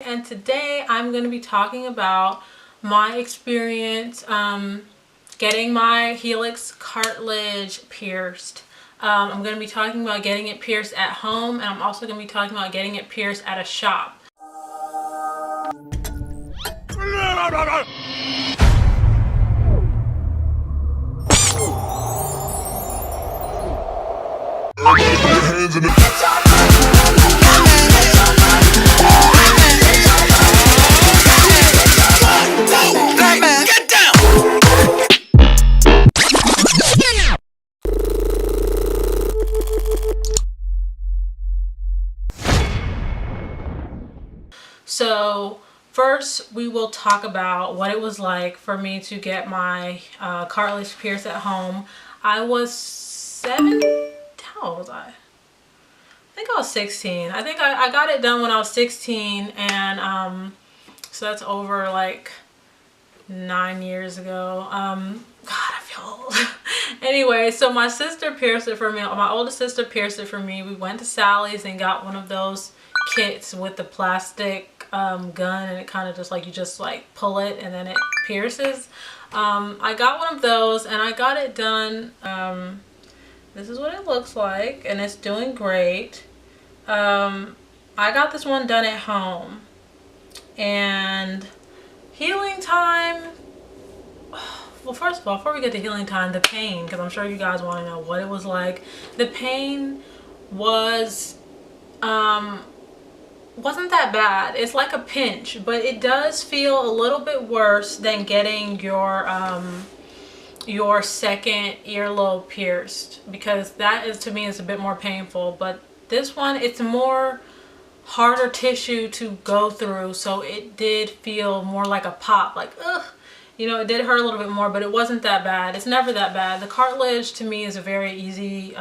and today I'm going to be talking about my experience getting my helix cartilage pierced. I'm going to be talking about getting it pierced at home, and I'm also going to be talking about getting it pierced at a shop. So first we will talk about what it was like for me to get my cartilage pierced at home. I was 7, how old was I? I think I was 16. I think I got it done when I was 16, and so that's over like 9 years ago. God, I feel old. Anyway, so my sister pierced it for me. My oldest sister pierced it for me. We went to Sally's and got one of those kits with the plastic gun, and it kind of just like, you just like pull it and then it pierces. I got one of those and I got it done. This is what it looks like, and it's doing great. I got this one done at home, and healing time, well, first of all, before we get to healing time, the pain, because I'm sure you guys want to know what it was like. The pain was wasn't that bad. It's like a pinch, but it does feel a little bit worse than getting your second earlobe pierced, because that is, to me, is a bit more painful. But this one, it's more harder tissue to go through, so it did feel more like a pop, like ugh, you know, it did hurt a little bit more, but it wasn't that bad. It's never that bad. The cartilage, to me, is a very easy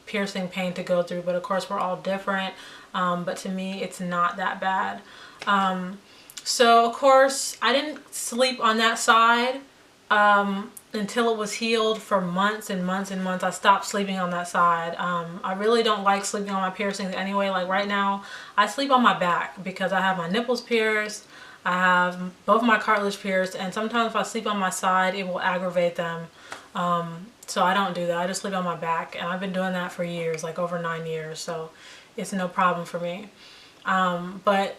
piercing pain to go through, but of course we're all different. But to me, it's not that bad. So of course I didn't sleep on that side until it was healed for months and months and months. I stopped sleeping on that side. I really don't like sleeping on my piercings anyway. Like right now, I sleep on my back because I have my nipples pierced. I have both my cartilage pierced, and sometimes if I sleep on my side, it will aggravate them. So I don't do that. I just sleep on my back, and I've been doing that for years, like over 9 years. So it's no problem for me. But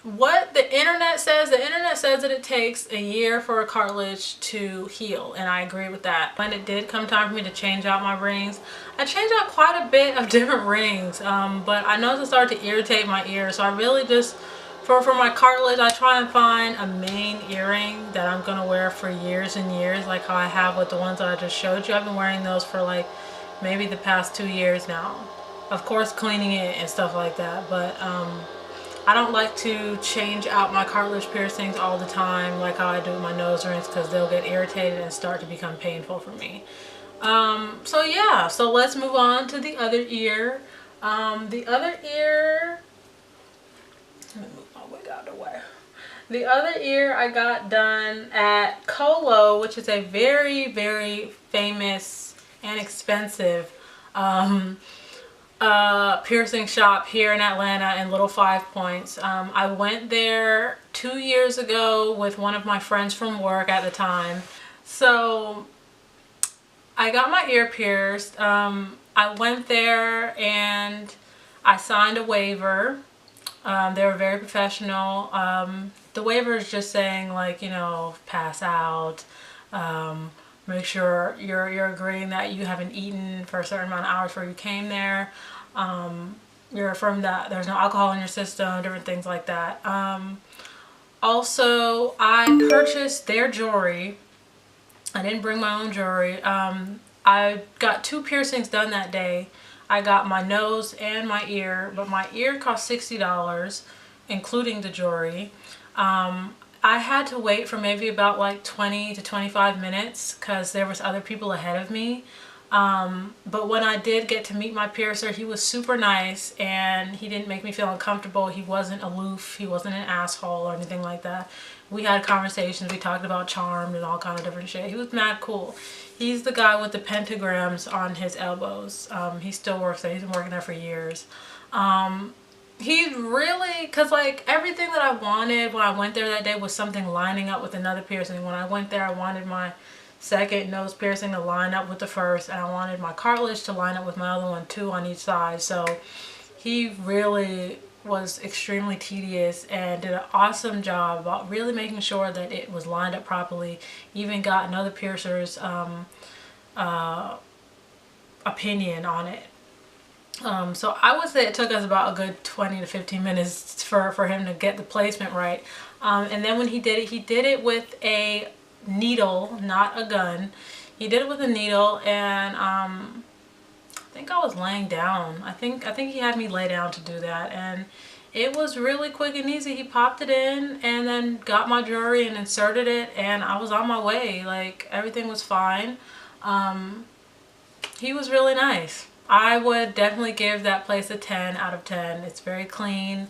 what the internet says that it takes a year for a cartilage to heal, and I agree with that. When it did come time for me to change out my rings, I changed out quite a bit of different rings, but I noticed it started to irritate my ears. So I really just, for my cartilage, I try and find a main earring that I'm gonna wear for years and years, like how I have with the ones that I just showed you. I've been wearing those for like maybe the past 2 years now. Of course, cleaning it and stuff like that, but I don't like to change out my cartilage piercings all the time like how I do with my nose rings, because they'll get irritated and start to become painful for me. So yeah, so let's move on to the other ear. The other ear, let me move my wig out of the way. The other ear I got done at Colo, which is a very, very famous and expensive piercing shop here in Atlanta in Little Five Points. I went there 2 years ago with one of my friends from work at the time. So I got my ear pierced. I went there and I signed a waiver. They were very professional. The waiver is just saying, like, you know, pass out, make sure you're agreeing that you haven't eaten for a certain amount of hours before you came there. You're affirmed that there's no alcohol in your system, different things like that. Also, I purchased their jewelry. I didn't bring my own jewelry. I got 2 piercings done that day. I got my nose and my ear, but my ear cost $60, including the jewelry. I had to wait for maybe about like 20 to 25 minutes because there was other people ahead of me. But when I did get to meet my piercer, he was super nice and he didn't make me feel uncomfortable. He wasn't aloof. He wasn't an asshole or anything like that. We had conversations. We talked about Charmed and all kind of different shit. He was mad cool. He's the guy with the pentagrams on his elbows. He still works there. He's been working there for years. He's really, cause like everything that I wanted when I went there that day was something lining up with another piercing. When I went there, I wanted my second nose piercing to line up with the first, and I wanted my cartilage to line up with my other one, 2 on each side. So he really was extremely tedious and did an awesome job about really making sure that it was lined up properly. Even got another piercer's opinion on it. So I would say it took us about a good 20 to 15 minutes for him to get the placement right. And then when he did it with a needle, not a gun. He did it with a needle, and I think I was laying down. I think he had me lay down to do that, and it was really quick and easy. He popped it in and then got my jewelry and inserted it, and I was on my way. Like, everything was fine. He was really nice. I would definitely give that place a 10 out of 10. It's very clean.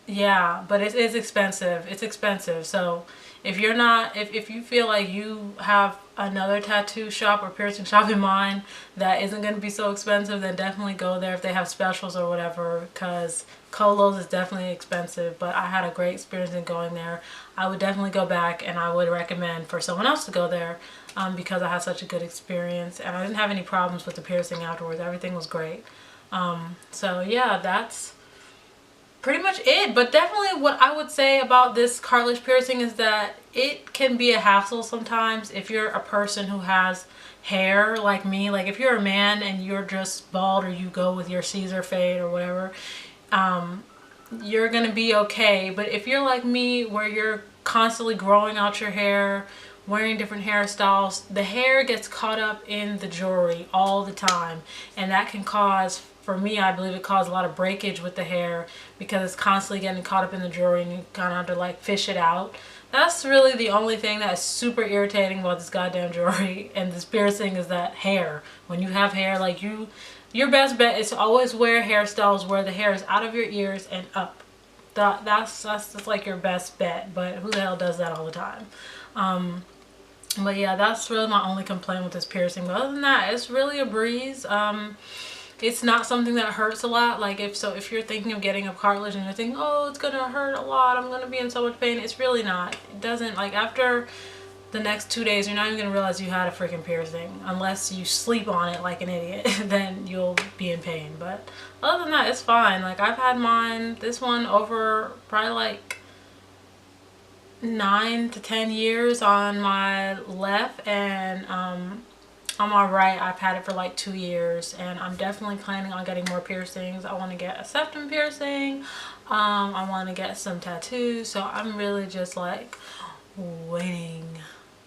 Yeah, but it is expensive. It's expensive. So if you're not, if you feel like you have another tattoo shop or piercing shop in mind that isn't going to be so expensive, then definitely go there if they have specials or whatever, because Colo's is definitely expensive. But I had a great experience in going there. I would definitely go back, and I would recommend for someone else to go there because I had such a good experience, and I didn't have any problems with the piercing afterwards. Everything was great. So yeah, that's pretty much it. But definitely what I would say about this cartilage piercing is that it can be a hassle sometimes if you're a person who has hair like me. Like, if you're a man and you're just bald, or you go with your Caesar fade or whatever, you're gonna be okay. But if you're like me, where you're constantly growing out your hair, wearing different hairstyles, the hair gets caught up in the jewelry all the time, and that can cause, for me, I believe it caused a lot of breakage with the hair because it's constantly getting caught up in the jewelry, and you kind of have to like fish it out. That's really the only thing that is super irritating about this goddamn jewelry and this piercing, is that hair. When you have hair, like, your best bet is to always wear hairstyles where the hair is out of your ears and up. That's just like your best bet, but who the hell does that all the time? But yeah, that's really my only complaint with this piercing. But other than that, it's really a breeze. It's not something that hurts a lot. Like, if you're thinking of getting a cartilage and you're thinking, oh, it's gonna hurt a lot, I'm gonna be in so much pain, it's really not. It doesn't. Like, after the next 2 days, you're not even gonna realize you had a freaking piercing unless you sleep on it like an idiot. Then you'll be in pain. But other than that, it's fine. Like, I've had this one over probably like 9 to 10 years on my left, and on my right I've had it for like 2 years, and I'm definitely planning on getting more piercings. I want to get a septum piercing. I want to get some tattoos, so I'm really just like waiting,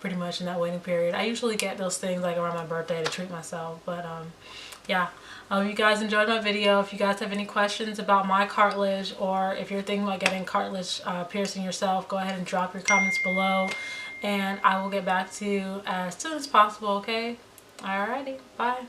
pretty much in that waiting period. I usually get those things like around my birthday to treat myself. But yeah, I hope you guys enjoyed my video. If you guys have any questions about my cartilage, or if you're thinking about getting cartilage piercing yourself, go ahead and drop your comments below, and I will get back to you as soon as possible, okay? Alrighty, bye.